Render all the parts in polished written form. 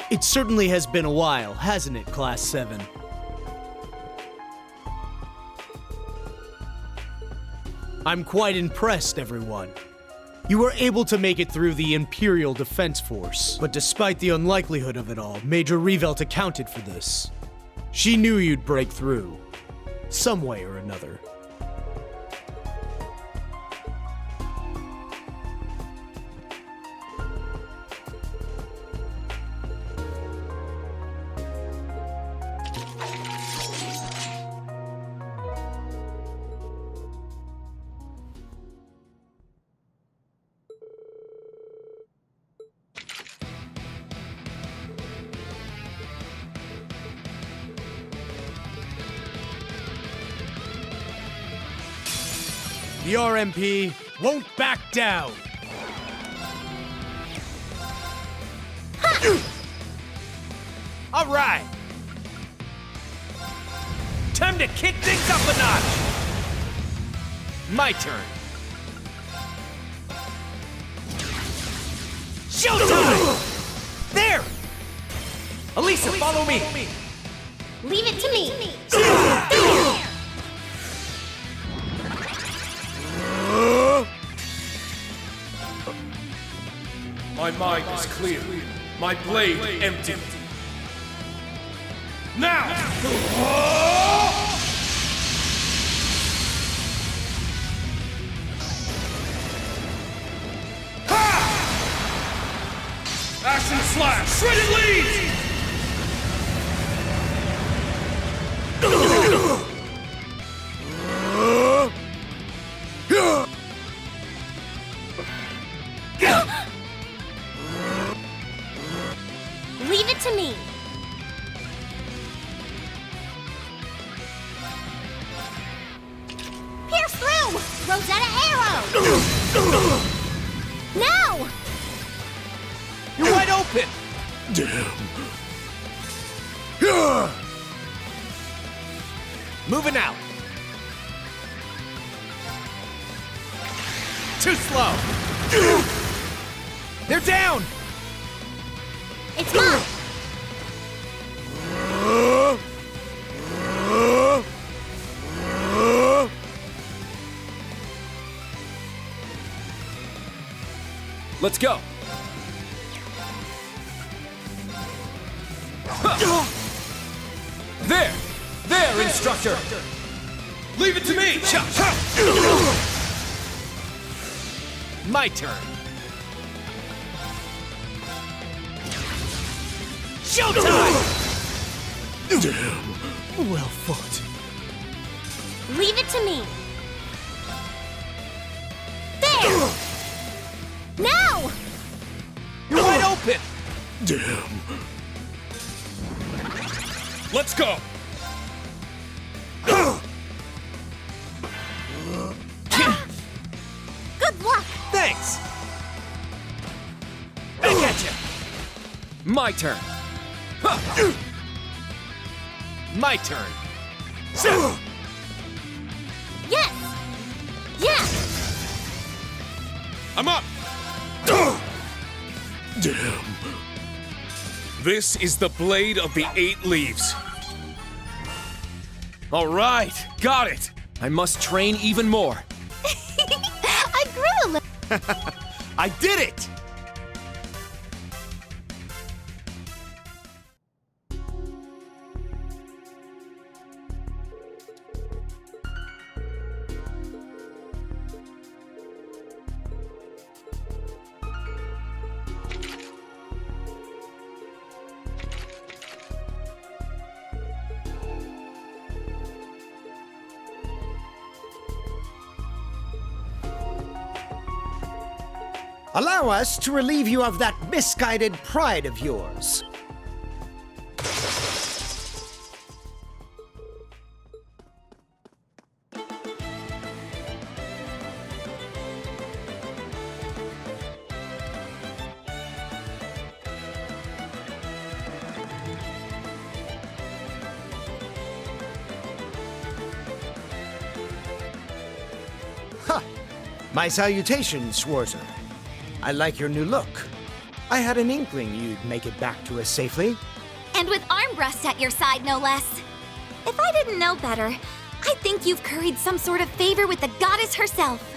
It certainly has been a while, hasn't it, Class 7? I'm quite impressed, everyone. You were able to make it through the Imperial Defense Force, but despite the unlikelihood of it all, Major Revelt accounted for this. She knew you'd break through, some way or another. The RMP won't back down. All right. Time to kick things up a notch. My turn. Showtime! There! Elisa, follow me. Leave it to me. My mind is clear. My blade empty. Now! Action slash! Shredded leaves! Leave it to me. Pierce through! Rosetta arrow! Now! You're wide open! Damn. Moving out. Too slow. They're down! It's mine! Let's go. There! There, instructor! Leave it to me! My turn. Showtime! Damn. Well fought. Leave it to me. There! Now! You're wide open! Damn. Let's go! Good luck! Thanks! Back at ya! My turn! My turn! Yes! Yes! I'm up! Damn. This is the Blade of the Eight Leaves. All right, got it! I must train even more. I grew a little. I did it! Allow us to relieve you of that misguided pride of yours. Ha! My salutations, Schwarzer. I like your new look. I had an inkling you'd make it back to us safely. And with Armbrust at your side, no less. If I didn't know better, I'd think you've curried some sort of favor with the goddess herself.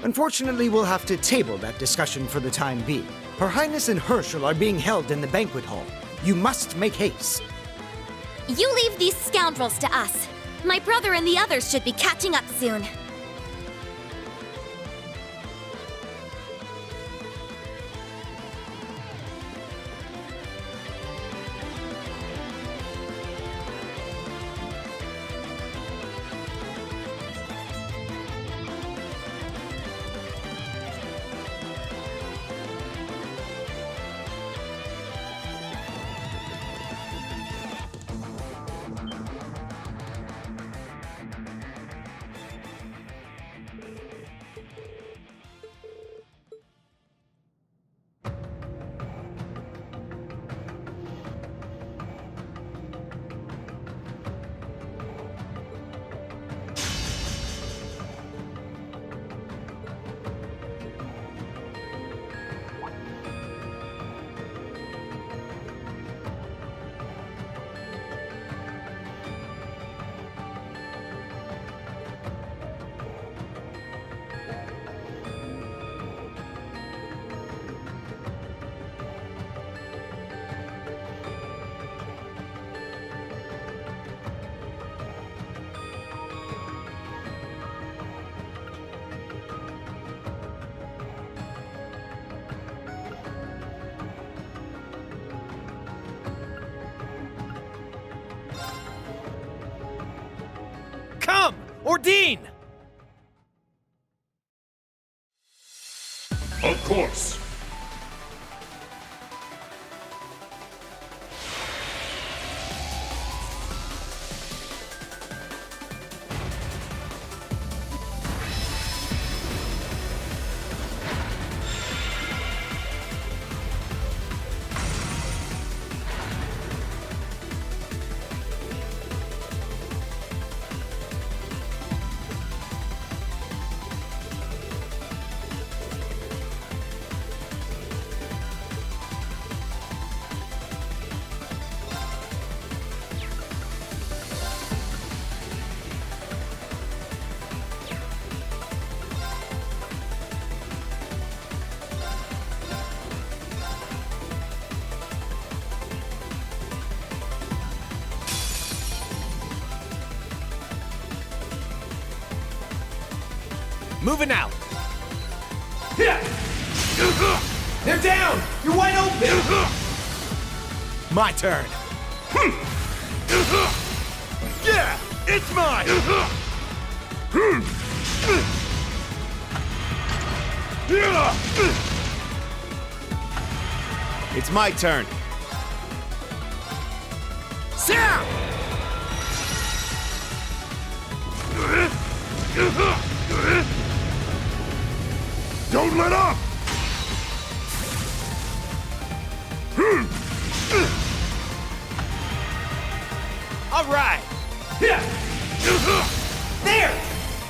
Unfortunately, we'll have to table that discussion for the time being. Her Highness and Herschel are being held in the banquet hall. You must make haste. You leave these scoundrels to us. My brother and the others should be catching up soon. Come, Ordine! Of course. Moving out. They're down! You're wide open! My turn. Yeah! It's mine! It's my turn. Don't let up! All right. There!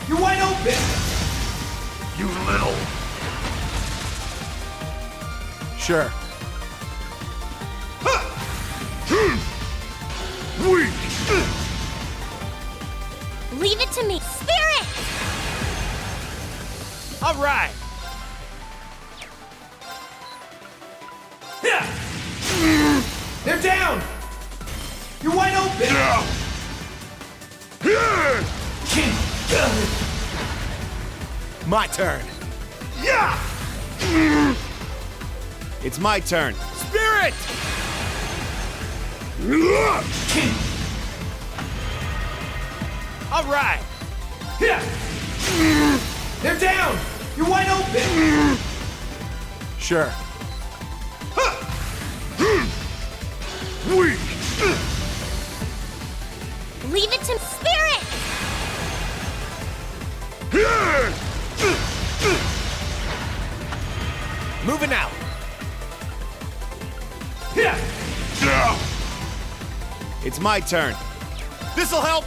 You're wide open! You little... Sure. Weak! Leave it to me. Spirit! All right. They're down! You're wide open! My turn. Yeah! It's my turn. Spirit! All right. They're down! You're wide open! Sure. Weak! Leave it to Spirit! Moving out. It's my turn. This'll help.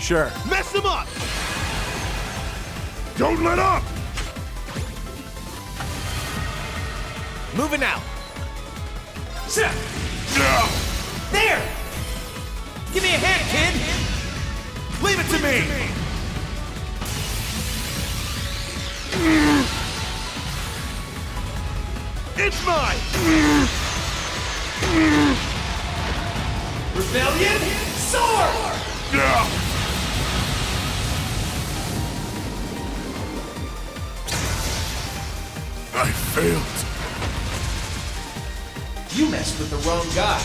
Sure. Mess him up! Don't let up! Moving out. There! Give me a hand, kid! Leave it to me! It's mine! Rebellion, sword! I failed. You messed with the wrong guy.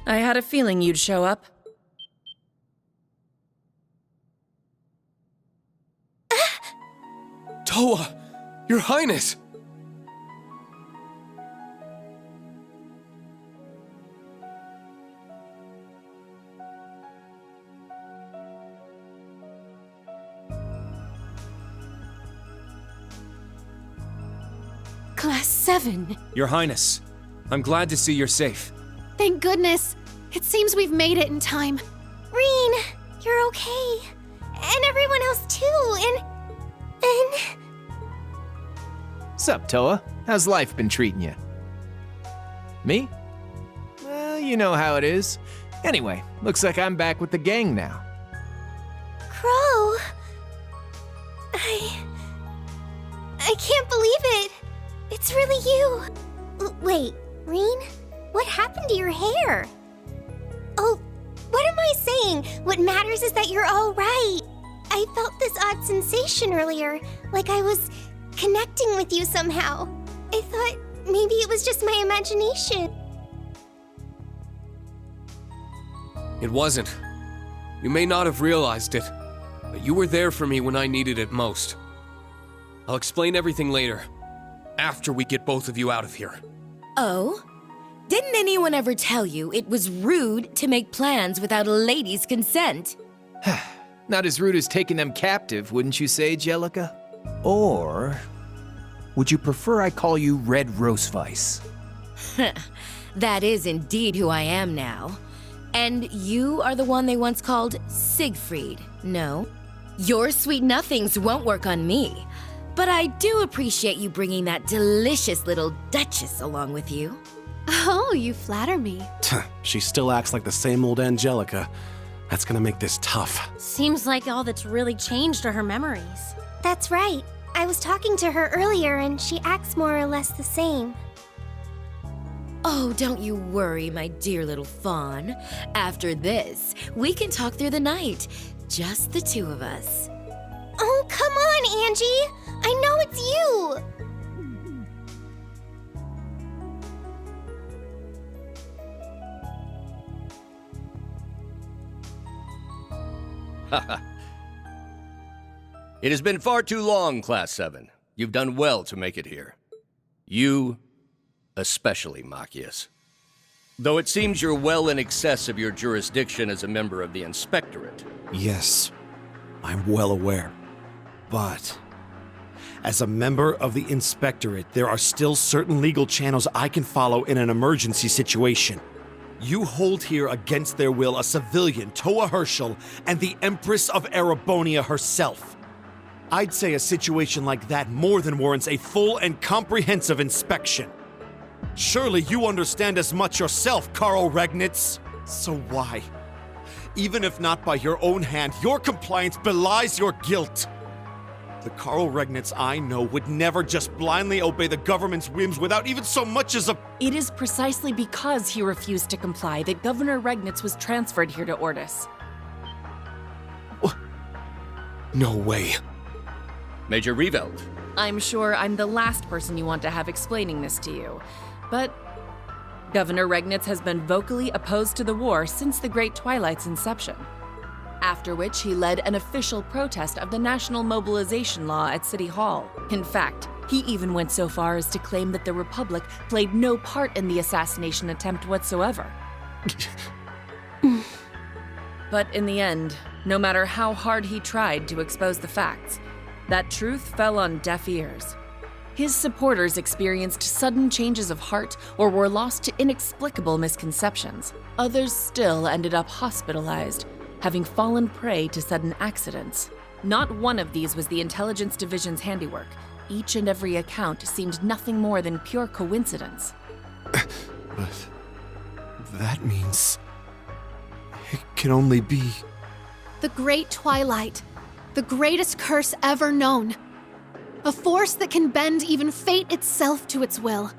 I had a feeling you'd show up. Toa! Your Highness! Class 7. Your Highness, I'm glad to see you're safe. Thank goodness. It seems we've made it in time. Reen, you're okay. And everyone else too, and... Sup, Toa? How's life been treating you? Me? Well, you know how it is. Anyway, looks like I'm back with the gang now. Crow... I can't believe it. It's really you. Wait, Reen? What happened to your hair? Oh, what am I saying? What matters is that you're all right. I felt this odd sensation earlier, like I was connecting with you somehow. I thought maybe it was just my imagination. It wasn't. You may not have realized it, but you were there for me when I needed it most. I'll explain everything later, after we get both of you out of here. Oh? Didn't anyone ever tell you it was rude to make plans without a lady's consent? Not as rude as taking them captive, wouldn't you say, Jellica? Or would you prefer I call you Red Rosevice? That is indeed who I am now. And you are the one they once called Siegfried, no? Your sweet nothings won't work on me. But I do appreciate you bringing that delicious little Duchess along with you. Oh, you flatter me. She still acts like the same old Angelica. That's gonna make this tough. Seems like all that's really changed are her memories. That's right. I was talking to her earlier and she acts more or less the same. Oh, don't you worry, my dear little fawn. After this, we can talk through the night. Just the two of us. Oh, come on, Angie! I know it's you! It has been far too long, Class 7. You've done well to make it here. You, especially, Machias. Though it seems you're well in excess of your jurisdiction as a member of the Inspectorate. Yes, I'm well aware. But as a member of the Inspectorate, there are still certain legal channels I can follow in an emergency situation. You hold here against their will a civilian, Toa Herschel, and the Empress of Erebonia herself. I'd say a situation like that more than warrants a full and comprehensive inspection. Surely you understand as much yourself, Karl Regnitz. So why? Even if not by your own hand, your compliance belies your guilt. The Karl Regnitz I know would never just blindly obey the government's whims without even so much as a... It is precisely because he refused to comply that Governor Regnitz was transferred here to Ordis. No way. Major Reveld. I'm sure I'm the last person you want to have explaining this to you, but Governor Regnitz has been vocally opposed to the war since the Great Twilight's inception, after which he led an official protest of the National Mobilization Law at City Hall. In fact, he even went so far as to claim that the Republic played no part in the assassination attempt whatsoever. But in the end, no matter how hard he tried to expose the facts, that truth fell on deaf ears. His supporters experienced sudden changes of heart or were lost to inexplicable misconceptions. Others still ended up hospitalized, having fallen prey to sudden accidents. Not one of these was the Intelligence Division's handiwork. Each and every account seemed nothing more than pure coincidence. But that means it can only be... The Great Twilight. The greatest curse ever known. A force that can bend even fate itself to its will.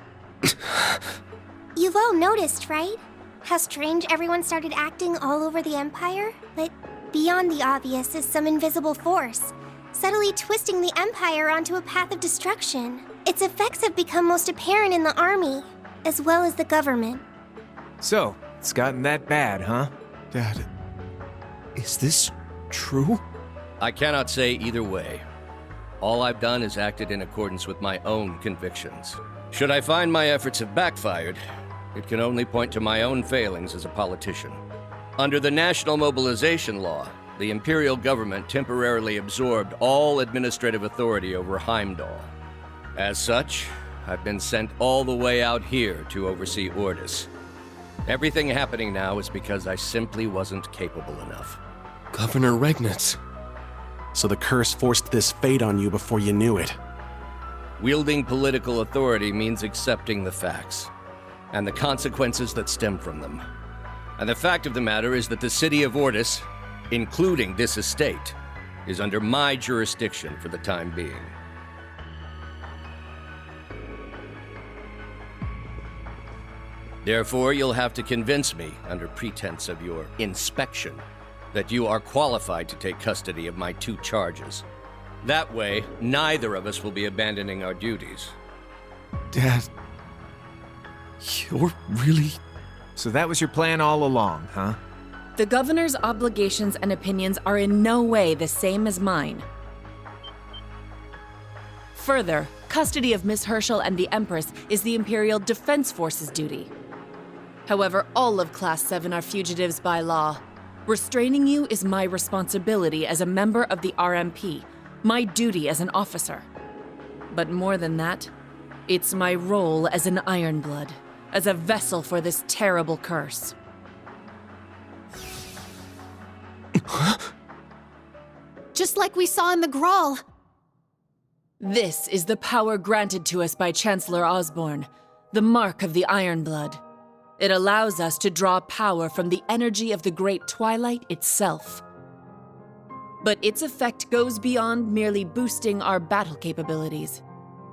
You've all noticed, right? How strange everyone started acting all over the Empire? But beyond the obvious is some invisible force, subtly twisting the Empire onto a path of destruction. Its effects have become most apparent in the army, as well as the government. So, it's gotten that bad, huh? Dad, is this true? I cannot say either way. All I've done is acted in accordance with my own convictions. Should I find my efforts have backfired, it can only point to my own failings as a politician. Under the National Mobilization Law, the Imperial government temporarily absorbed all administrative authority over Heimdall. As such, I've been sent all the way out here to oversee Ordis. Everything happening now is because I simply wasn't capable enough. Governor Regnitz. So the curse forced this fate on you before you knew it. Wielding political authority means accepting the facts, and the consequences that stem from them. And the fact of the matter is that the city of Ordis, including this estate, is under my jurisdiction for the time being. Therefore, you'll have to convince me, under pretense of your inspection, that you are qualified to take custody of my 2 charges. That way, neither of us will be abandoning our duties. Dad, you're really... So that was your plan all along, huh? The governor's obligations and opinions are in no way the same as mine. Further, custody of Miss Herschel and the Empress is the Imperial Defense Force's duty. However, all of Class 7 are fugitives by law. Restraining you is my responsibility as a member of the RMP, my duty as an officer. But more than that, it's my role as an Ironblood, as a vessel for this terrible curse. Just like we saw in the Grawl. This is the power granted to us by Chancellor Osborne, the mark of the Ironblood. It allows us to draw power from the energy of the Great Twilight itself. But its effect goes beyond merely boosting our battle capabilities.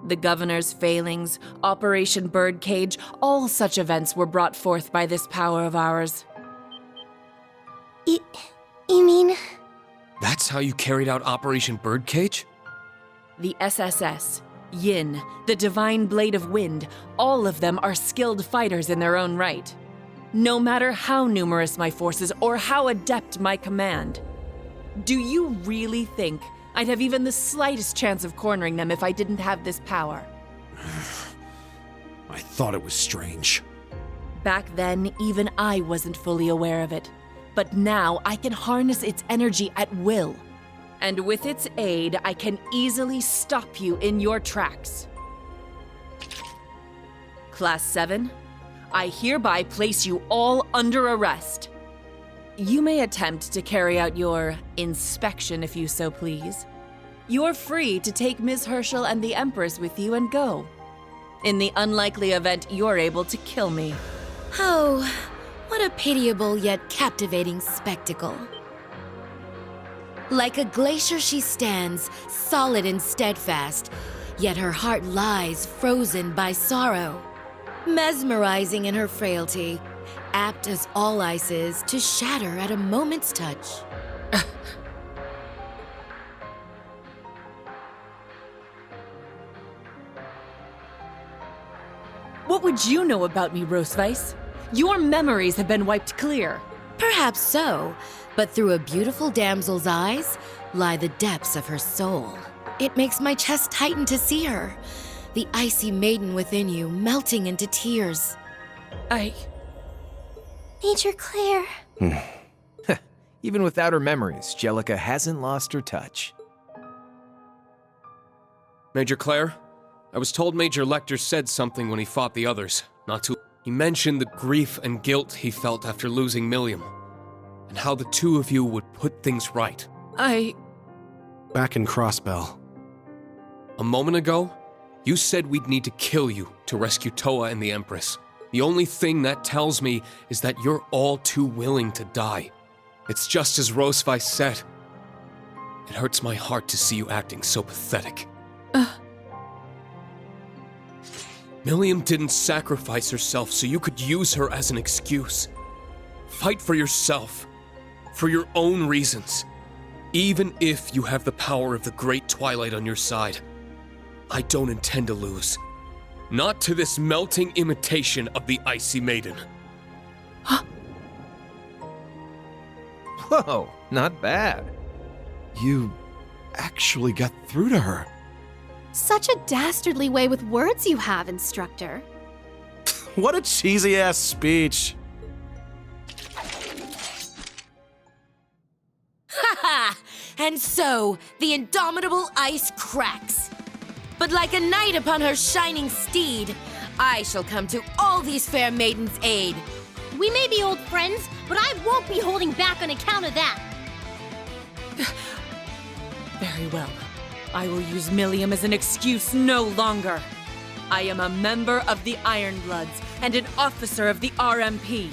The Governor's failings, Operation Birdcage, all such events were brought forth by this power of ours. You mean... That's how you carried out Operation Birdcage? The SSS, Yin, the Divine Blade of Wind, all of them are skilled fighters in their own right. No matter how numerous my forces or how adept my command. Do you really think I'd have even the slightest chance of cornering them if I didn't have this power. I thought it was strange. Back then, even I wasn't fully aware of it. But now I can harness its energy at will. And with its aid, I can easily stop you in your tracks. Class 7, I hereby place you all under arrest. You may attempt to carry out your inspection if you so please. You're free to take Ms. Herschel and the Empress with you and go. In the unlikely event you're able to kill me. Oh, what a pitiable yet captivating spectacle. Like a glacier she stands, solid and steadfast, yet her heart lies frozen by sorrow. Mesmerizing in her frailty, apt as all ice is to shatter at a moment's touch. What would you know about me, Roseweiss? Your memories have been wiped clear. Perhaps so, but through a beautiful damsel's eyes lie the depths of her soul. It makes my chest tighten to see her, the icy maiden within you melting into tears. Major Claire. Even without her memories, Jellica hasn't lost her touch. Major Claire, I was told Major Lecter said something when he fought the others, not too. He mentioned the grief and guilt he felt after losing Millium, and how the two of you would put things right. Back in Crossbell. A moment ago, you said we'd need to kill you to rescue Toa and the Empress. The only thing that tells me is that you're all too willing to die. It's just as Roseweiss said. It hurts my heart to see you acting so pathetic. Millium didn't sacrifice herself so you could use her as an excuse. Fight for yourself, for your own reasons. Even if you have the power of the Great Twilight on your side, I don't intend to lose. Not to this melting imitation of the Icy Maiden. Whoa, not bad. You actually got through to her. Such a dastardly way with words you have, Instructor. What a cheesy-ass speech. Ha! And so, the indomitable ice cracks. But like a knight upon her shining steed, I shall come to all these fair maidens' aid. We may be old friends, but I won't be holding back on account of that. Very well. I will use Millium as an excuse no longer. I am a member of the Ironbloods and an officer of the RMP.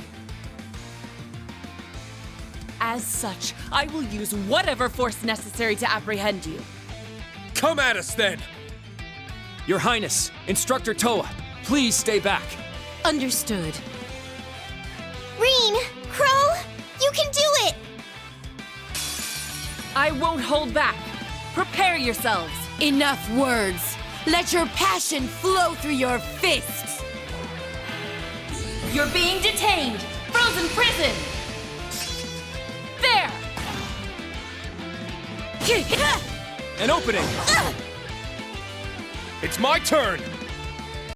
As such, I will use whatever force necessary to apprehend you. Come at us then! Your Highness, Instructor Toa, please stay back. Understood. Reen! Crow! You can do it! I won't hold back. Prepare yourselves. Enough words. Let your passion flow through your fists. You're being detained! Frozen prison! There! An opening! It's my turn!